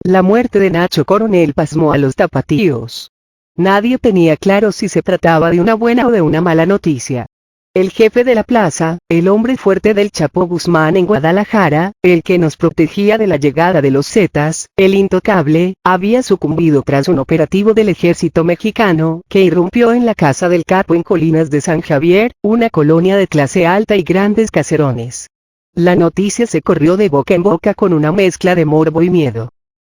La muerte de Nacho Coronel pasmó a los tapatíos. Nadie tenía claro si se trataba de una buena o de una mala noticia. El jefe de la plaza, el hombre fuerte del Chapo Guzmán en Guadalajara, el que nos protegía de la llegada de los Zetas, el intocable, había sucumbido tras un operativo del ejército mexicano, que irrumpió en la casa del capo en Colinas de San Javier, una colonia de clase alta y grandes caserones. La noticia se corrió de boca en boca con una mezcla de morbo y miedo.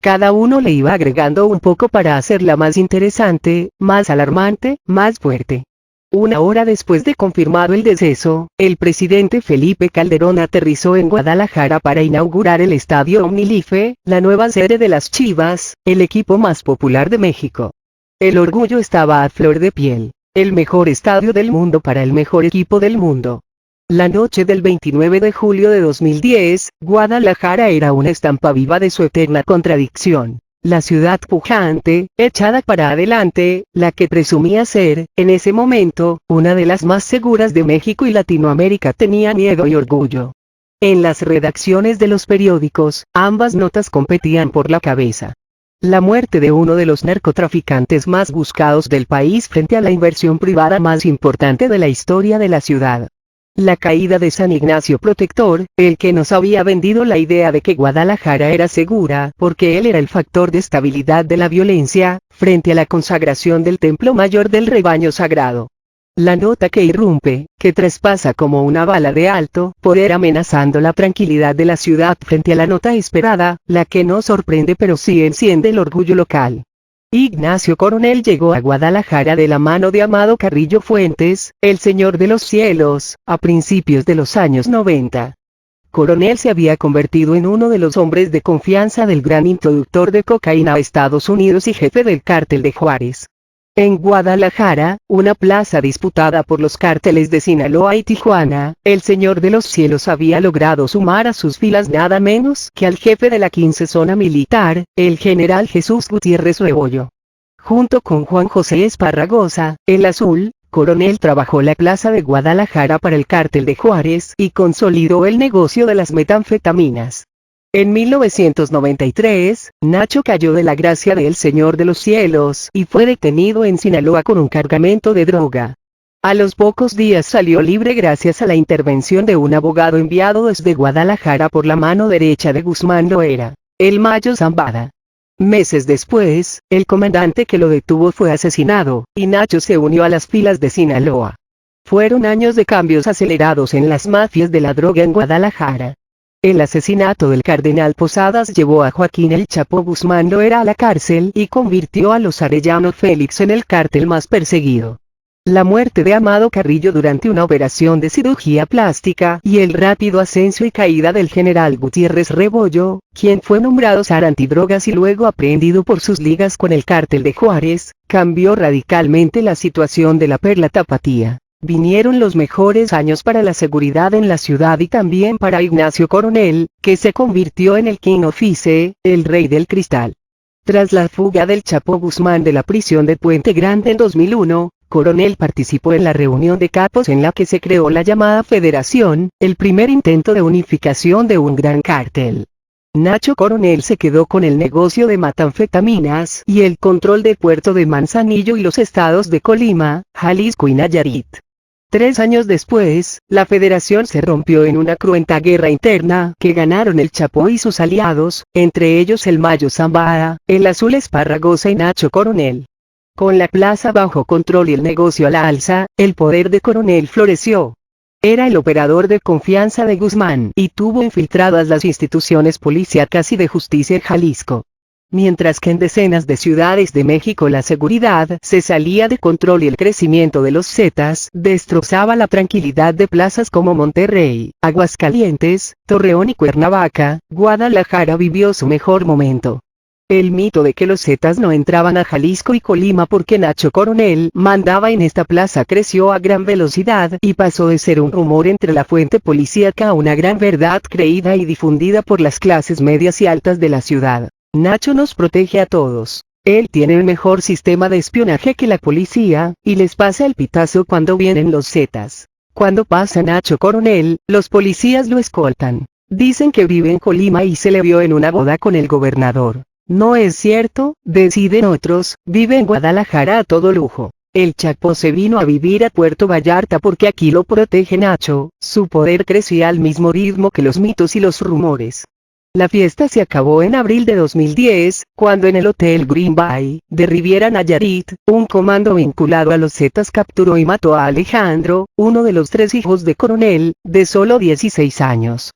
Cada uno le iba agregando un poco para hacerla más interesante, más alarmante, más fuerte. Una hora después de confirmado el deceso, el presidente Felipe Calderón aterrizó en Guadalajara para inaugurar el Estadio Omnilife, la nueva sede de las Chivas, el equipo más popular de México. El orgullo estaba a flor de piel. El mejor estadio del mundo para el mejor equipo del mundo. La noche del 29 de julio de 2010, Guadalajara era una estampa viva de su eterna contradicción. La ciudad pujante, echada para adelante, la que presumía ser, en ese momento, una de las más seguras de México y Latinoamérica tenía miedo y orgullo. En las redacciones de los periódicos, ambas notas competían por la cabeza. La muerte de uno de los narcotraficantes más buscados del país frente a la inversión privada más importante de la historia de la ciudad. La caída de San Ignacio Protector, el que nos había vendido la idea de que Guadalajara era segura porque él era el factor de estabilidad de la violencia, frente a la consagración del templo mayor del rebaño sagrado. La nota que irrumpe, que traspasa como una bala de alto poder amenazando la tranquilidad de la ciudad frente a la nota esperada, la que no sorprende pero sí enciende el orgullo local. Ignacio Coronel llegó a Guadalajara de la mano de Amado Carrillo Fuentes, el Señor de los Cielos, a principios de los años 90. Coronel se había convertido en uno de los hombres de confianza del gran introductor de cocaína a Estados Unidos y jefe del cártel de Juárez. En Guadalajara, una plaza disputada por los cárteles de Sinaloa y Tijuana, el Señor de los Cielos había logrado sumar a sus filas nada menos que al jefe de la 15 Zona Militar, el general Jesús Gutiérrez Rebollo. Junto con Juan José Esparragosa, el Azul, Coronel trabajó la plaza de Guadalajara para el cártel de Juárez y consolidó el negocio de las metanfetaminas. En 1993, Nacho cayó de la gracia del Señor de los Cielos y fue detenido en Sinaloa con un cargamento de droga. A los pocos días salió libre gracias a la intervención de un abogado enviado desde Guadalajara por la mano derecha de Guzmán Loera, el Mayo Zambada. Meses después, el comandante que lo detuvo fue asesinado, y Nacho se unió a las filas de Sinaloa. Fueron años de cambios acelerados en las mafias de la droga en Guadalajara. El asesinato del cardenal Posadas llevó a Joaquín El Chapo Guzmán Loera a la cárcel y convirtió a los Arellano Félix en el cártel más perseguido. La muerte de Amado Carrillo durante una operación de cirugía plástica y el rápido ascenso y caída del general Gutiérrez Rebollo, quien fue nombrado zar antidrogas y luego aprehendido por sus ligas con el cártel de Juárez, cambió radicalmente la situación de la Perla Tapatía. Vinieron los mejores años para la seguridad en la ciudad y también para Ignacio Coronel, que se convirtió en el King Office, el rey del cristal. Tras la fuga del Chapo Guzmán de la prisión de Puente Grande en 2001, Coronel participó en la reunión de capos en la que se creó la llamada Federación, el primer intento de unificación de un gran cártel. Nacho Coronel se quedó con el negocio de metanfetaminas y el control de Puerto de Manzanillo y los estados de Colima, Jalisco y Nayarit. 3 años después, la federación se rompió en una cruenta guerra interna que ganaron el Chapo y sus aliados, entre ellos el Mayo Zambada, el Azul Esparragosa y Nacho Coronel. Con la plaza bajo control y el negocio a la alza, el poder de Coronel floreció. Era el operador de confianza de Guzmán y tuvo infiltradas las instituciones policíacas y de justicia en Jalisco. Mientras que en decenas de ciudades de México la seguridad se salía de control y el crecimiento de los Zetas destrozaba la tranquilidad de plazas como Monterrey, Aguascalientes, Torreón y Cuernavaca, Guadalajara vivió su mejor momento. El mito de que los Zetas no entraban a Jalisco y Colima porque Nacho Coronel mandaba en esta plaza creció a gran velocidad y pasó de ser un rumor entre la fuente policíaca a una gran verdad creída y difundida por las clases medias y altas de la ciudad. Nacho nos protege a todos. Él tiene el mejor sistema de espionaje que la policía, y les pasa el pitazo cuando vienen los Zetas. Cuando pasa Nacho Coronel, los policías lo escoltan. Dicen que vive en Colima y se le vio en una boda con el gobernador. No es cierto, deciden otros, vive en Guadalajara a todo lujo. El Chapo se vino a vivir a Puerto Vallarta porque aquí lo protege Nacho, su poder crecía al mismo ritmo que los mitos y los rumores. La fiesta se acabó en abril de 2010, cuando en el Hotel Green Bay, de Riviera Nayarit, un comando vinculado a los Zetas capturó y mató a Alejandro, uno de los 3 hijos de Coronel, de solo 16 años.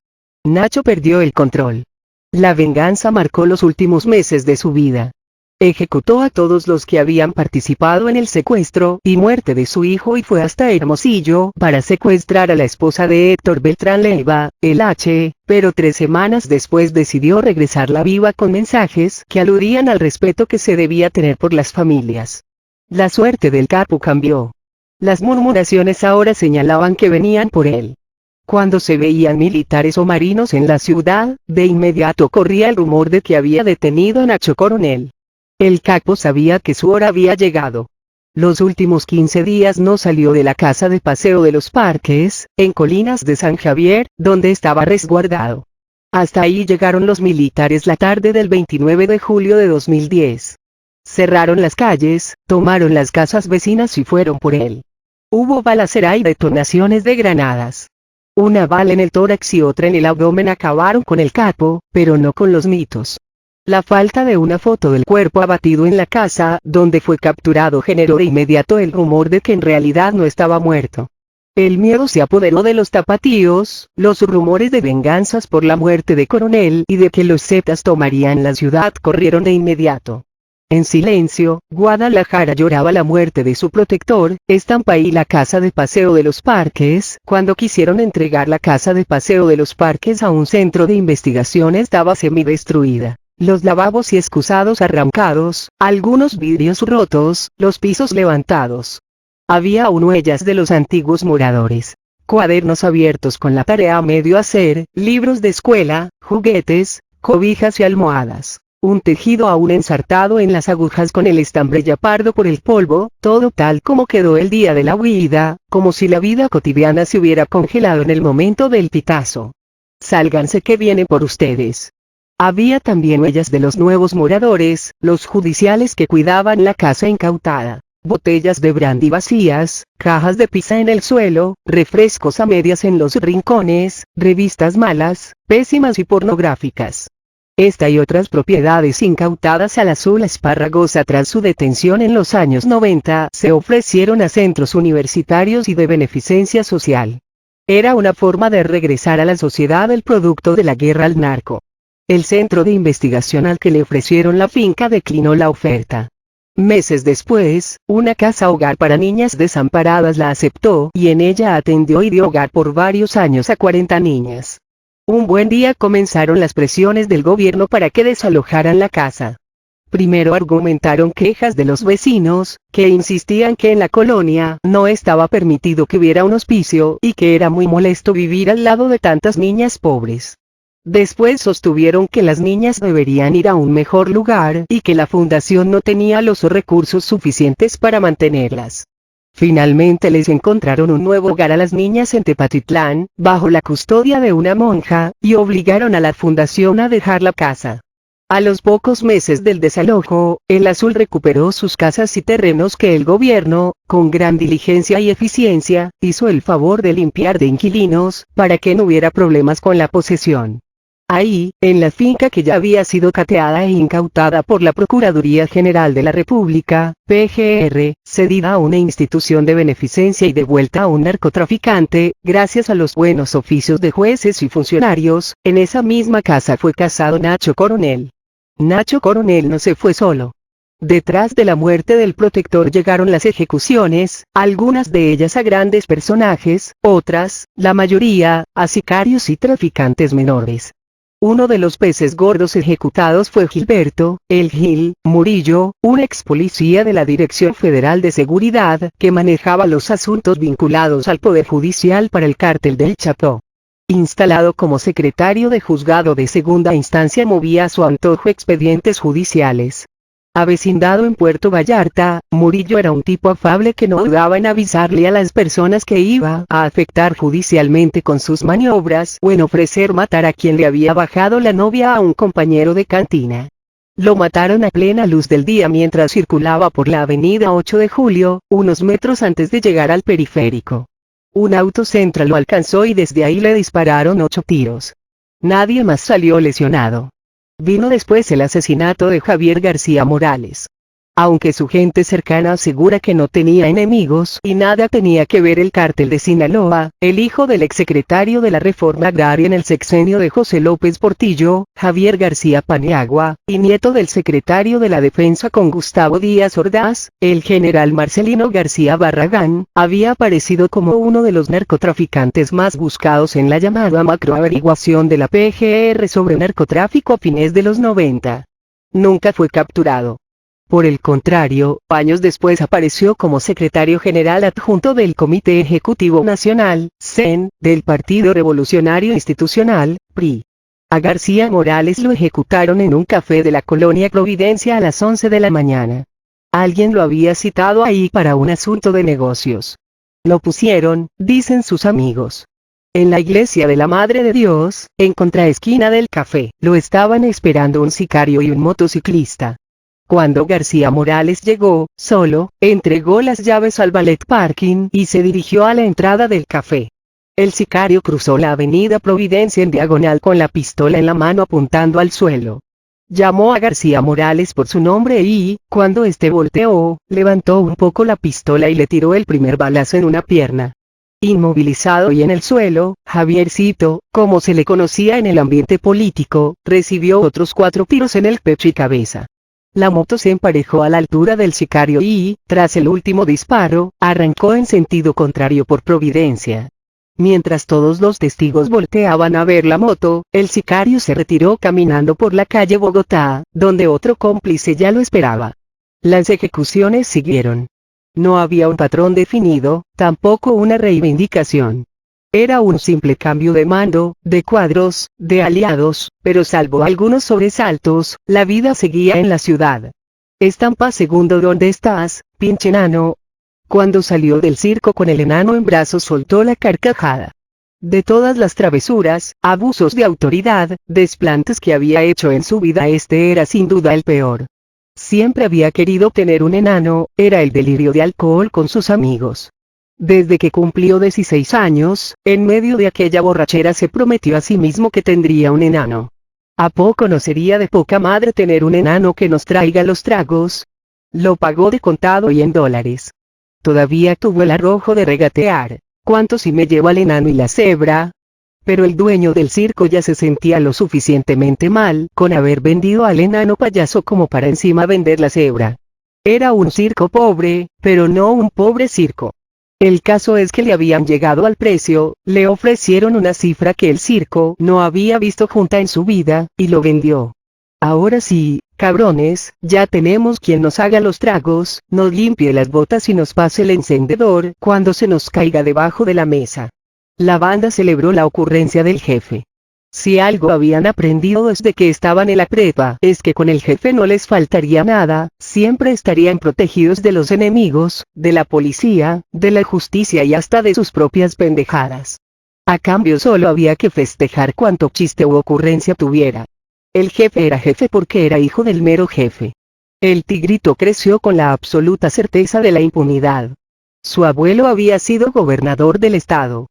Nacho perdió el control. La venganza marcó los últimos meses de su vida. Ejecutó a todos los que habían participado en el secuestro y muerte de su hijo y fue hasta Hermosillo para secuestrar a la esposa de Héctor Beltrán Leiva, el H, pero 3 semanas después decidió regresarla viva con mensajes que aludían al respeto que se debía tener por las familias. La suerte del capo cambió. Las murmuraciones ahora señalaban que venían por él. Cuando se veían militares o marinos en la ciudad, de inmediato corría el rumor de que había detenido a Nacho Coronel. El capo sabía que su hora había llegado. Los últimos 15 días no salió de la casa de paseo de los Parques, en Colinas de San Javier, donde estaba resguardado. Hasta ahí llegaron los militares la tarde del 29 de julio de 2010. Cerraron las calles, tomaron las casas vecinas y fueron por él. Hubo balacera y detonaciones de granadas. Una bala en el tórax y otra en el abdomen acabaron con el capo, pero no con los mitos. La falta de una foto del cuerpo abatido en la casa donde fue capturado generó de inmediato el rumor de que en realidad no estaba muerto. El miedo se apoderó de los tapatíos, los rumores de venganzas por la muerte de Coronel y de que los Zetas tomarían la ciudad corrieron de inmediato. En silencio, Guadalajara lloraba la muerte de su protector, Estampa y la casa de paseo de los Parques. Cuando quisieron entregar la casa de paseo de los Parques a un centro de investigación estaba semidestruida. Los lavabos y excusados arrancados, algunos vidrios rotos, los pisos levantados. Había aún huellas de los antiguos moradores. Cuadernos abiertos con la tarea a medio hacer, libros de escuela, juguetes, cobijas y almohadas. Un tejido aún ensartado en las agujas con el estambre ya pardo por el polvo, todo tal como quedó el día de la huida, como si la vida cotidiana se hubiera congelado en el momento del pitazo. Sálganse que vienen por ustedes. Había también huellas de los nuevos moradores, los judiciales que cuidaban la casa incautada, botellas de brandy vacías, cajas de pizza en el suelo, refrescos a medias en los rincones, revistas malas, pésimas y pornográficas. Esta y otras propiedades incautadas al azul Esparragosa tras su detención en los años 90 se ofrecieron a centros universitarios y de beneficencia social. Era una forma de regresar a la sociedad el producto de la guerra al narco. El centro de investigación al que le ofrecieron la finca declinó la oferta. Meses después, una casa hogar para niñas desamparadas la aceptó y en ella atendió y dio hogar por varios años a 40 niñas. Un buen día comenzaron las presiones del gobierno para que desalojaran la casa. Primero argumentaron quejas de los vecinos, que insistían que en la colonia no estaba permitido que hubiera un hospicio y que era muy molesto vivir al lado de tantas niñas pobres. Después sostuvieron que las niñas deberían ir a un mejor lugar y que la fundación no tenía los recursos suficientes para mantenerlas. Finalmente les encontraron un nuevo hogar a las niñas en Tepatitlán, bajo la custodia de una monja, y obligaron a la fundación a dejar la casa. A los pocos meses del desalojo, el Azul recuperó sus casas y terrenos que el gobierno, con gran diligencia y eficiencia, hizo el favor de limpiar de inquilinos, para que no hubiera problemas con la posesión. Ahí, en la finca que ya había sido cateada e incautada por la Procuraduría General de la República, PGR, cedida a una institución de beneficencia y devuelta a un narcotraficante, gracias a los buenos oficios de jueces y funcionarios, en esa misma casa fue casado Nacho Coronel. Nacho Coronel no se fue solo. Detrás de la muerte del protector llegaron las ejecuciones, algunas de ellas a grandes personajes, otras, la mayoría, a sicarios y traficantes menores. Uno de los peces gordos ejecutados fue Gilberto, el Gil, Murillo, un ex policía de la Dirección Federal de Seguridad, que manejaba los asuntos vinculados al Poder Judicial para el cártel del Chapo. Instalado como secretario de juzgado de segunda instancia movía a su antojo expedientes judiciales. Avecindado en Puerto Vallarta, Murillo era un tipo afable que no dudaba en avisarle a las personas que iba a afectar judicialmente con sus maniobras o en ofrecer matar a quien le había bajado la novia a un compañero de cantina. Lo mataron a plena luz del día mientras circulaba por la avenida 8 de Julio, unos metros antes de llegar al periférico. Un auto Central lo alcanzó y desde ahí le dispararon 8 tiros. Nadie más salió lesionado. Vino después el asesinato de Javier García Morales. Aunque su gente cercana asegura que no tenía enemigos y nada tenía que ver el cártel de Sinaloa, el hijo del exsecretario de la Reforma Agraria en el sexenio de José López Portillo, Javier García Paniagua, y nieto del secretario de la Defensa con Gustavo Díaz Ordaz, el general Marcelino García Barragán, había aparecido como uno de los narcotraficantes más buscados en la llamada macroaveriguación de la PGR sobre narcotráfico a fines de los 90. Nunca fue capturado. Por el contrario, años después apareció como secretario general adjunto del Comité Ejecutivo Nacional, CEN, del Partido Revolucionario Institucional, PRI. A García Morales lo ejecutaron en un café de la colonia Providencia a las 11 de la mañana. Alguien lo había citado ahí para un asunto de negocios. Lo pusieron, dicen sus amigos, en la iglesia de la Madre de Dios, en contraesquina del café. Lo estaban esperando un sicario y un motociclista. Cuando García Morales llegó, solo, entregó las llaves al valet parking y se dirigió a la entrada del café. El sicario cruzó la avenida Providencia en diagonal con la pistola en la mano apuntando al suelo. Llamó a García Morales por su nombre y, cuando este volteó, levantó un poco la pistola y le tiró el primer balazo en una pierna. Inmovilizado y en el suelo, Javiercito, como se le conocía en el ambiente político, recibió otros 4 tiros en el pecho y cabeza. La moto se emparejó a la altura del sicario y, tras el último disparo, arrancó en sentido contrario por Providencia. Mientras todos los testigos volteaban a ver la moto, el sicario se retiró caminando por la calle Bogotá, donde otro cómplice ya lo esperaba. Las ejecuciones siguieron. No había un patrón definido, tampoco una reivindicación. Era un simple cambio de mando, de cuadros, de aliados, pero salvo algunos sobresaltos, la vida seguía en la ciudad. Estampa segundo ¿dónde estás, pinche enano? Cuando salió del circo con el enano en brazos soltó la carcajada. De todas las travesuras, abusos de autoridad, desplantes que había hecho en su vida este era sin duda el peor. Siempre había querido tener un enano, era el delirio de alcohol con sus amigos. Desde que cumplió 16 años, en medio de aquella borrachera se prometió a sí mismo que tendría un enano. ¿A poco no sería de poca madre tener un enano que nos traiga los tragos? Lo pagó de contado y en dólares. Todavía tuvo el arrojo de regatear: ¿cuánto si me llevo al enano y la cebra? Pero el dueño del circo ya se sentía lo suficientemente mal con haber vendido al enano payaso como para encima vender la cebra. Era un circo pobre, pero no un pobre circo. El caso es que le habían llegado al precio, le ofrecieron una cifra que el circo no había visto junta en su vida, y lo vendió. Ahora sí, cabrones, ya tenemos quien nos haga los tragos, nos limpie las botas y nos pase el encendedor cuando se nos caiga debajo de la mesa. La banda celebró la ocurrencia del jefe. Si algo habían aprendido desde que estaban en la prepa, es que con el jefe no les faltaría nada, siempre estarían protegidos de los enemigos, de la policía, de la justicia y hasta de sus propias pendejadas. A cambio solo había que festejar cuanto chiste u ocurrencia tuviera. El jefe era jefe porque era hijo del mero jefe. El tigrito creció con la absoluta certeza de la impunidad. Su abuelo había sido gobernador del estado.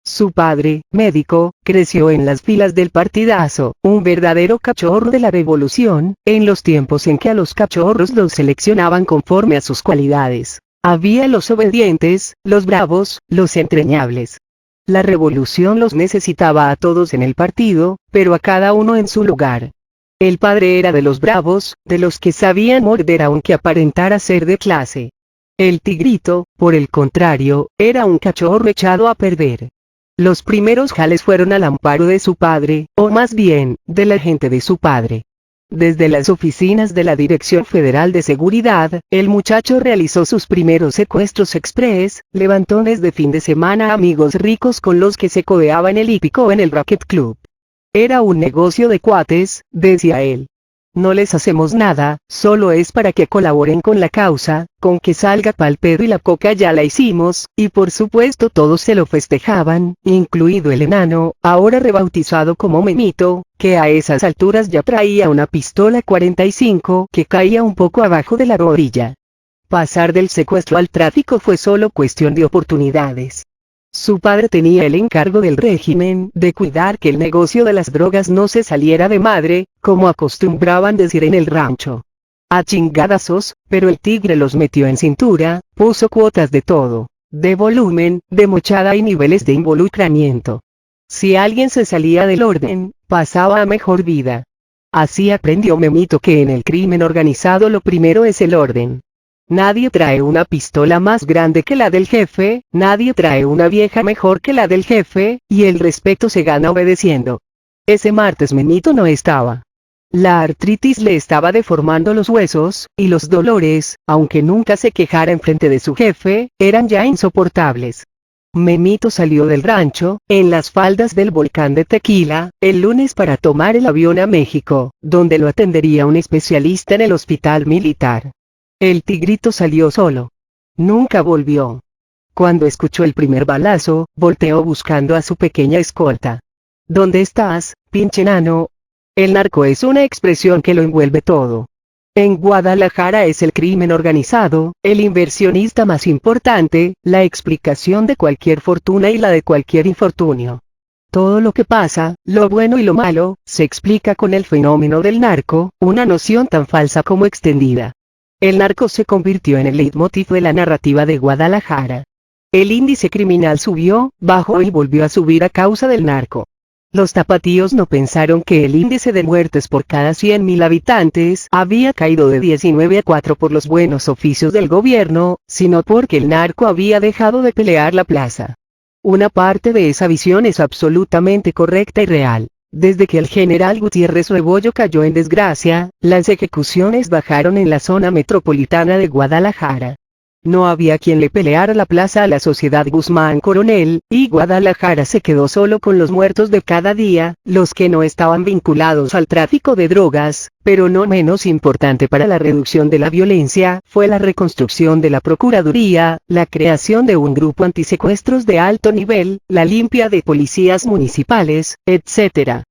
Su padre, médico, creció en las filas del partidazo, un verdadero cachorro de la revolución, en los tiempos en que a los cachorros los seleccionaban conforme a sus cualidades. Había los obedientes, los bravos, los entrañables. La revolución los necesitaba a todos en el partido, pero a cada uno en su lugar. El padre era de los bravos, de los que sabían morder aunque aparentara ser de clase. El tigrito, por el contrario, era un cachorro echado a perder. Los primeros jales fueron al amparo de su padre, o más bien, de la gente de su padre. Desde las oficinas de la Dirección Federal de Seguridad, el muchacho realizó sus primeros secuestros express, levantones de fin de semana a amigos ricos con los que se codeaba en el hípico o en el racket club. Era un negocio de cuates, decía él. no les hacemos nada, solo es para que colaboren con la causa, con que salga pa'l pedo y la coca ya la hicimos, y por supuesto todos se lo festejaban, incluido el enano, ahora rebautizado como Memito, que a esas alturas ya traía una pistola 45 que caía un poco abajo de la rodilla. Pasar del secuestro al tráfico fue solo cuestión de oportunidades. Su padre tenía el encargo del régimen de cuidar que el negocio de las drogas no se saliera de madre, como acostumbraban decir en el rancho. A chingadazos, pero el tigre los metió en cintura, puso cuotas de todo, de volumen, de mochada y niveles de involucramiento. Si alguien se salía del orden, pasaba a mejor vida. Así aprendió Memito que en el crimen organizado lo primero es el orden. Nadie trae una pistola más grande que la del jefe, nadie trae una vieja mejor que la del jefe, y el respeto se gana obedeciendo. Ese martes Memito no estaba. La artritis le estaba deformando los huesos, y los dolores, aunque nunca se quejara enfrente de su jefe, eran ya insoportables. Memito salió del rancho, en las faldas del volcán de Tequila, el lunes para tomar el avión a México, donde lo atendería un especialista en el hospital militar. El tigrito salió solo. Nunca volvió. Cuando escuchó el primer balazo, volteó buscando a su pequeña escolta. ¿Dónde estás, pinche enano? El narco es una expresión que lo envuelve todo. En Guadalajara es el crimen organizado, el inversionista más importante, la explicación de cualquier fortuna y la de cualquier infortunio. Todo lo que pasa, lo bueno y lo malo, se explica con el fenómeno del narco, una noción tan falsa como extendida. El narco se convirtió en el leitmotiv de la narrativa de Guadalajara. El índice criminal subió, bajó y volvió a subir a causa del narco. Los tapatíos no pensaron que el índice de muertes por cada 100.000 habitantes había caído de 19 a 4 por los buenos oficios del gobierno, sino porque el narco había dejado de pelear la plaza. Una parte de esa visión es absolutamente correcta y real. Desde que el general Gutiérrez Rebollo cayó en desgracia, las ejecuciones bajaron en la zona metropolitana de Guadalajara. No había quien le peleara la plaza a la sociedad Guzmán Coronel, y Guadalajara se quedó solo con los muertos de cada día, los que no estaban vinculados al tráfico de drogas, pero no menos importante para la reducción de la violencia, fue la reconstrucción de la Procuraduría, la creación de un grupo antisecuestros de alto nivel, la limpia de policías municipales, etc.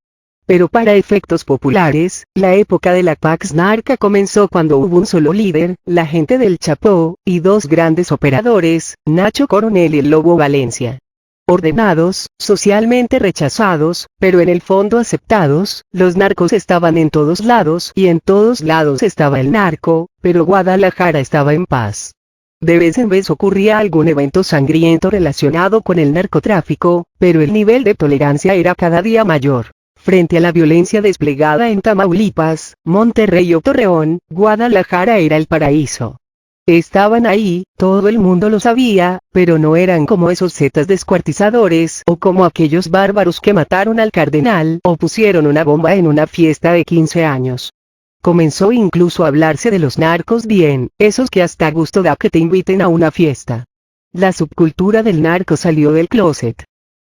Pero para efectos populares, la época de la Pax Narca comenzó cuando hubo un solo líder, la gente del Chapo, y dos grandes operadores, Nacho Coronel y el Lobo Valencia. Ordenados, socialmente rechazados, pero en el fondo aceptados, los narcos estaban en todos lados y en todos lados estaba el narco, pero Guadalajara estaba en paz. De vez en vez ocurría algún evento sangriento relacionado con el narcotráfico, pero el nivel de tolerancia era cada día mayor. Frente a la violencia desplegada en Tamaulipas, Monterrey o Torreón, Guadalajara era el paraíso. Estaban ahí, todo el mundo lo sabía, pero no eran como esos zetas descuartizadores o como aquellos bárbaros que mataron al cardenal o pusieron una bomba en una fiesta de 15 años. Comenzó incluso a hablarse de los narcos bien, esos que hasta gusto da que te inviten a una fiesta. La subcultura del narco salió del closet.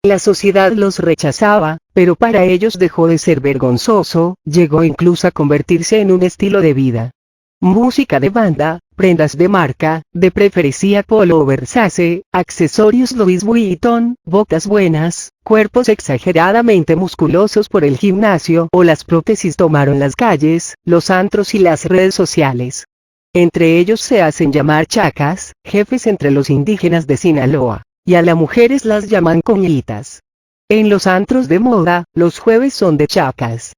La sociedad los rechazaba, pero para ellos dejó de ser vergonzoso, llegó incluso a convertirse en un estilo de vida. Música de banda, prendas de marca, de preferencia Polo o Versace, accesorios Louis Vuitton, botas buenas, cuerpos exageradamente musculosos por el gimnasio o las prótesis tomaron las calles, los antros y las redes sociales. Entre ellos se hacen llamar chacas, jefes entre los indígenas de Sinaloa. Y a las mujeres las llaman coñitas. En los antros de moda, los jueves son de chacas.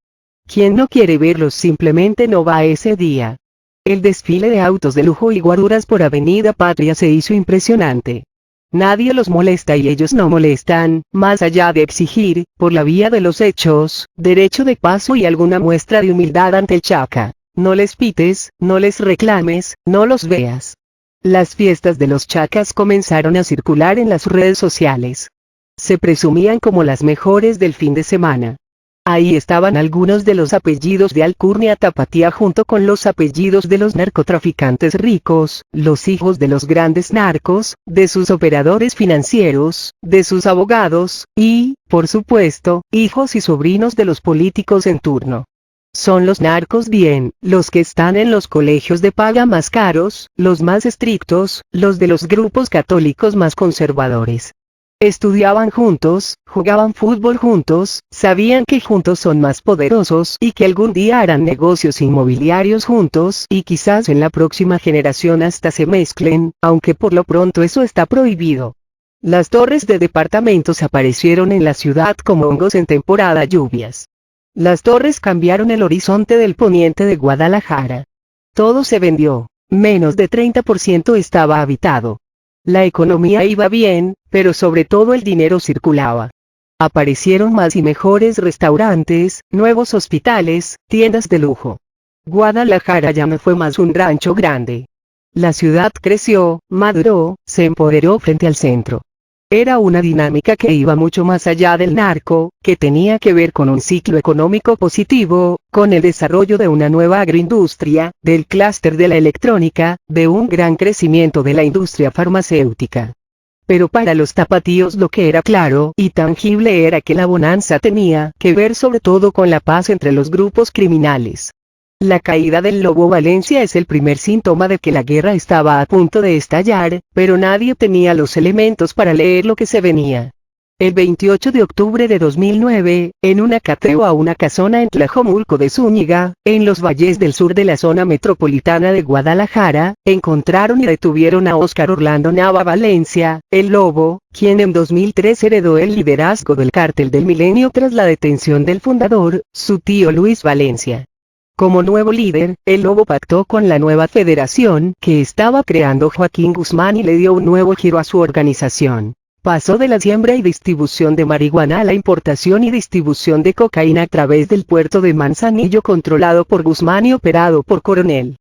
Quien no quiere verlos simplemente no va ese día. El desfile de autos de lujo y guaruras por Avenida Patria se hizo impresionante. Nadie los molesta y ellos no molestan, más allá de exigir, por la vía de los hechos, derecho de paso y alguna muestra de humildad ante el chaca. No les pites, no les reclames, no los veas. Las fiestas de los chacas comenzaron a circular en las redes sociales. Se presumían como las mejores del fin de semana. Ahí estaban algunos de los apellidos de alcurnia tapatía junto con los apellidos de los narcotraficantes ricos, los hijos de los grandes narcos, de sus operadores financieros, de sus abogados, y, por supuesto, hijos y sobrinos de los políticos en turno. Son los narcos bien, los que están en los colegios de paga más caros, los más estrictos, los de los grupos católicos más conservadores. Estudiaban juntos, jugaban fútbol juntos, sabían que juntos son más poderosos y que algún día harán negocios inmobiliarios juntos y quizás en la próxima generación hasta se mezclen, aunque por lo pronto eso está prohibido. Las torres de departamentos aparecieron en la ciudad como hongos en temporada lluvias. Las torres cambiaron el horizonte del poniente de Guadalajara. Todo se vendió, menos de 30% estaba habitado. La economía iba bien, pero sobre todo el dinero circulaba. Aparecieron más y mejores restaurantes, nuevos hospitales, tiendas de lujo. Guadalajara ya no fue más un rancho grande. La ciudad creció, maduró, se empoderó frente al centro. Era una dinámica que iba mucho más allá del narco, que tenía que ver con un ciclo económico positivo, con el desarrollo de una nueva agroindustria, del clúster de la electrónica, de un gran crecimiento de la industria farmacéutica. Pero para los tapatíos lo que era claro y tangible era que la bonanza tenía que ver sobre todo con la paz entre los grupos criminales. La caída del Lobo Valencia es el primer síntoma de que la guerra estaba a punto de estallar, pero nadie tenía los elementos para leer lo que se venía. El 28 de octubre de 2009, en un cateo a una casona en Tlajomulco de Zúñiga, en los valles del sur de la zona metropolitana de Guadalajara, encontraron y detuvieron a Óscar Orlando Nava Valencia, el Lobo, quien en 2003 heredó el liderazgo del Cártel del Milenio tras la detención del fundador, su tío Luis Valencia. Como nuevo líder, el Lobo pactó con la nueva federación que estaba creando Joaquín Guzmán y le dio un nuevo giro a su organización. Pasó de la siembra y distribución de marihuana a la importación y distribución de cocaína a través del puerto de Manzanillo controlado por Guzmán y operado por Coronel.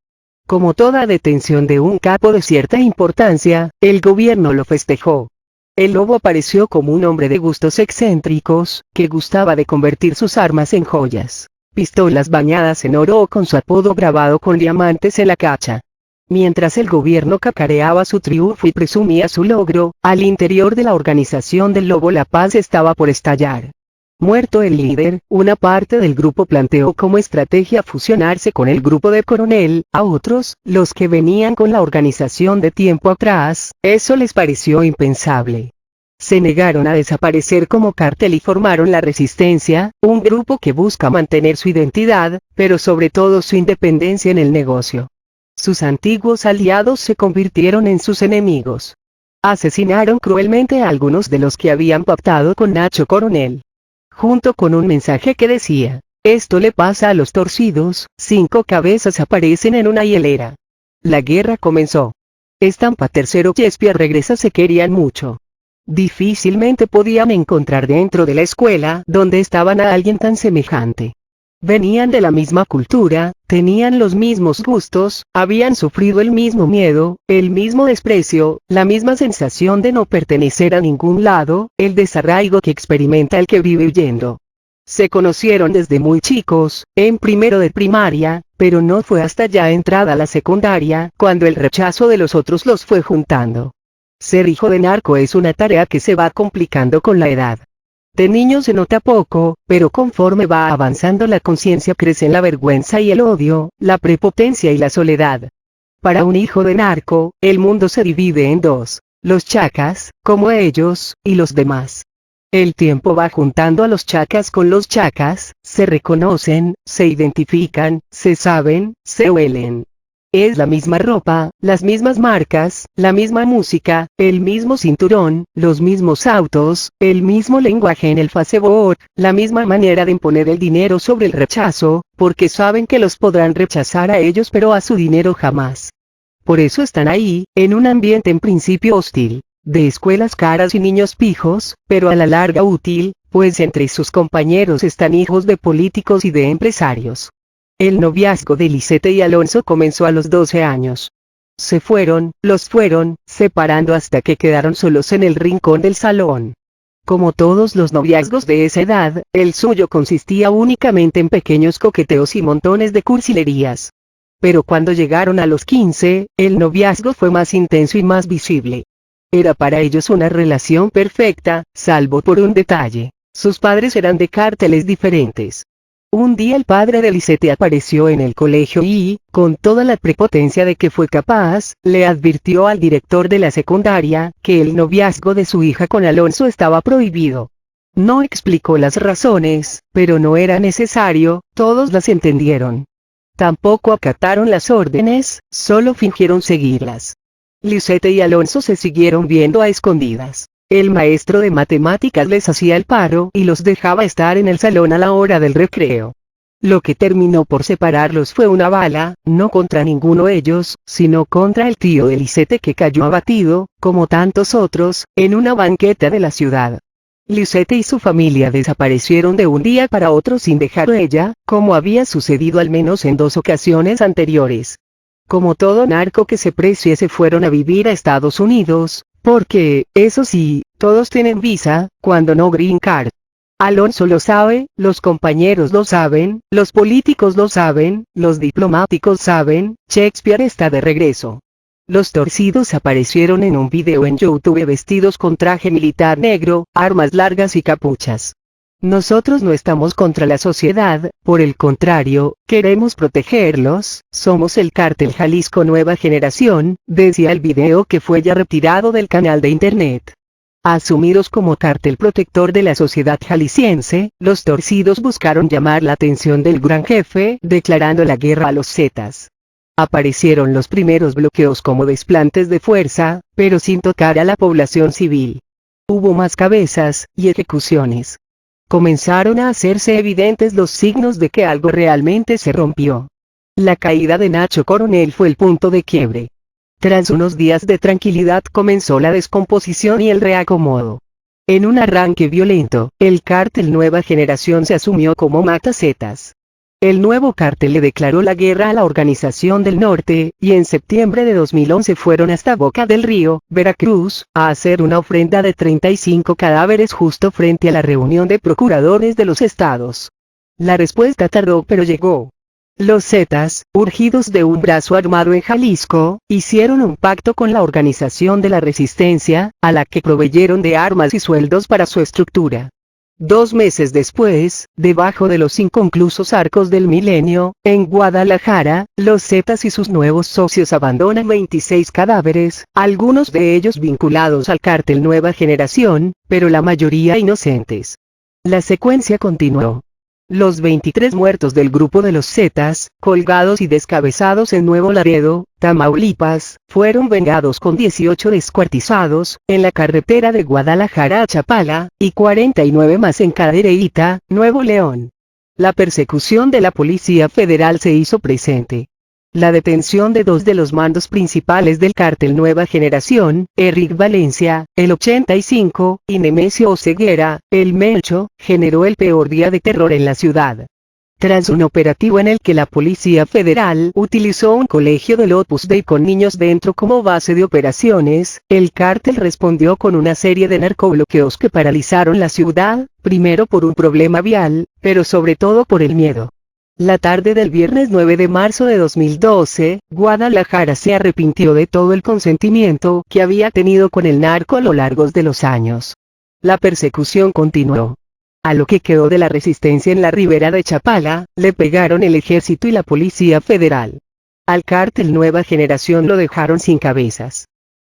Como toda detención de un capo de cierta importancia, el gobierno lo festejó. El Lobo apareció como un hombre de gustos excéntricos, que gustaba de convertir sus armas en joyas. Pistolas bañadas en oro o con su apodo grabado con diamantes en la cacha. Mientras el gobierno cacareaba su triunfo y presumía su logro, al interior de la organización del Lobo la paz estaba por estallar. Muerto el líder, una parte del grupo planteó como estrategia fusionarse con el grupo de Coronel, a otros, los que venían con la organización de tiempo atrás, eso les pareció impensable. Se negaron a desaparecer como cártel y formaron la Resistencia, un grupo que busca mantener su identidad, pero sobre todo su independencia en el negocio. Sus antiguos aliados se convirtieron en sus enemigos. Asesinaron cruelmente a algunos de los que habían pactado con Nacho Coronel. Junto con un mensaje que decía, esto le pasa a los torcidos, 5 cabezas aparecen en una hielera. La guerra comenzó. Estampa tercero y Espía regresa se querían mucho. Difícilmente podían encontrar dentro de la escuela donde estaban a alguien tan semejante. Venían de la misma cultura, tenían los mismos gustos, habían sufrido el mismo miedo, el mismo desprecio, la misma sensación de no pertenecer a ningún lado, el desarraigo que experimenta el que vive huyendo. Se conocieron desde muy chicos, en primero de primaria, pero no fue hasta ya entrada la secundaria, cuando el rechazo de los otros los fue juntando. Ser hijo de narco es una tarea que se va complicando con la edad. De niño se nota poco, pero conforme va avanzando la conciencia crecen la vergüenza y el odio, la prepotencia y la soledad. Para un hijo de narco, el mundo se divide en dos, los chacas, como ellos, y los demás. El tiempo va juntando a los chacas con los chacas, se reconocen, se identifican, se saben, se huelen. Es la misma ropa, las mismas marcas, la misma música, el mismo cinturón, los mismos autos, el mismo lenguaje en el Facebook, la misma manera de imponer el dinero sobre el rechazo, porque saben que los podrán rechazar a ellos pero a su dinero jamás. Por eso están ahí, en un ambiente en principio hostil, de escuelas caras y niños pijos, pero a la larga útil, pues entre sus compañeros están hijos de políticos y de empresarios. El noviazgo de Lisette y Alonso comenzó a los 12 años. Los fueron, separando hasta que quedaron solos en el rincón del salón. Como todos los noviazgos de esa edad, el suyo consistía únicamente en pequeños coqueteos y montones de cursilerías. Pero cuando llegaron a los 15, el noviazgo fue más intenso y más visible. Era para ellos una relación perfecta, salvo por un detalle. Sus padres eran de cárteles diferentes. Un día el padre de Lisette apareció en el colegio y, con toda la prepotencia de que fue capaz, le advirtió al director de la secundaria, que el noviazgo de su hija con Alonso estaba prohibido. No explicó las razones, pero no era necesario, todos las entendieron. Tampoco acataron las órdenes, solo fingieron seguirlas. Lisette y Alonso se siguieron viendo a escondidas. El maestro de matemáticas les hacía el paro y los dejaba estar en el salón a la hora del recreo. Lo que terminó por separarlos fue una bala, no contra ninguno de ellos, sino contra el tío de Lisette, que cayó abatido, como tantos otros, en una banqueta de la ciudad. Lisette y su familia desaparecieron de un día para otro sin dejar huella, como había sucedido al menos en 2 ocasiones anteriores. Como todo narco que se precie, se fueron a vivir a Estados Unidos, porque, eso sí, todos tienen visa, cuando no green card. Alonso lo sabe, los compañeros lo saben, los políticos lo saben, los diplomáticos saben, Shakespeare está de regreso. Los torcidos aparecieron en un video en YouTube vestidos con traje militar negro, armas largas y capuchas. Nosotros no estamos contra la sociedad, por el contrario, queremos protegerlos, somos el Cártel Jalisco Nueva Generación, decía el video, que fue ya retirado del canal de internet. Asumidos como cartel protector de la sociedad jalisciense, los torcidos buscaron llamar la atención del gran jefe, declarando la guerra a los Zetas. Aparecieron los primeros bloqueos como desplantes de fuerza, pero sin tocar a la población civil. Hubo más cabezas, y ejecuciones. Comenzaron a hacerse evidentes los signos de que algo realmente se rompió. La caída de Nacho Coronel fue el punto de quiebre. Tras unos días de tranquilidad comenzó la descomposición y el reacomodo. En un arranque violento, el cártel Nueva Generación se asumió como matazetas. El nuevo cártel le declaró la guerra a la Organización del Norte, y en septiembre de 2011 fueron hasta Boca del Río, Veracruz, a hacer una ofrenda de 35 cadáveres justo frente a la reunión de procuradores de los estados. La respuesta tardó, pero llegó. Los Zetas, urgidos de un brazo armado en Jalisco, hicieron un pacto con la Organización de la Resistencia, a la que proveyeron de armas y sueldos para su estructura. 2 meses después, debajo de los inconclusos arcos del milenio, en Guadalajara, los Zetas y sus nuevos socios abandonan 26 cadáveres, algunos de ellos vinculados al cártel Nueva Generación, pero la mayoría inocentes. La secuencia continuó. Los 23 muertos del grupo de los Zetas, colgados y descabezados en Nuevo Laredo, Tamaulipas, fueron vengados con 18 descuartizados, en la carretera de Guadalajara a Chapala, y 49 más en Cadereyta, Nuevo León. La persecución de la Policía Federal se hizo presente. La detención de 2 de los mandos principales del cártel Nueva Generación, Eric Valencia, el 85, y Nemesio Oseguera, el Mencho, generó el peor día de terror en la ciudad. Tras un operativo en el que la Policía Federal utilizó un colegio del Opus Dei con niños dentro como base de operaciones, el cártel respondió con una serie de narcobloqueos que paralizaron la ciudad, primero por un problema vial, pero sobre todo por el miedo. La tarde del viernes 9 de marzo de 2012, Guadalajara se arrepintió de todo el consentimiento que había tenido con el narco a lo largo de los años. La persecución continuó. A lo que quedó de la resistencia en la ribera de Chapala, le pegaron el ejército y la Policía Federal. Al cártel Nueva Generación lo dejaron sin cabezas.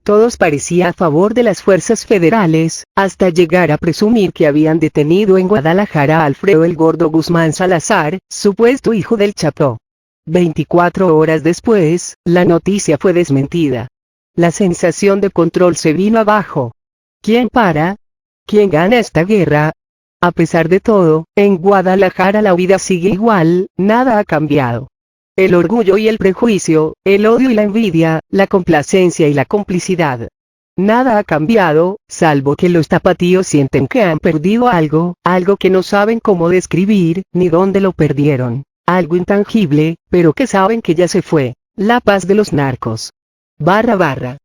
Todos parecía a favor de las fuerzas federales, hasta llegar a presumir que habían detenido en Guadalajara a Alfredo el Gordo Guzmán Salazar, supuesto hijo del Chapo. 24 horas después, la noticia fue desmentida. La sensación de control se vino abajo. ¿Quién para? ¿Quién gana esta guerra? A pesar de todo, en Guadalajara la vida sigue igual, nada ha cambiado. El orgullo y el prejuicio, el odio y la envidia, la complacencia y la complicidad. Nada ha cambiado, salvo que los tapatíos sienten que han perdido algo, algo que no saben cómo describir, ni dónde lo perdieron, algo intangible, pero que saben que ya se fue, la paz de los narcos. //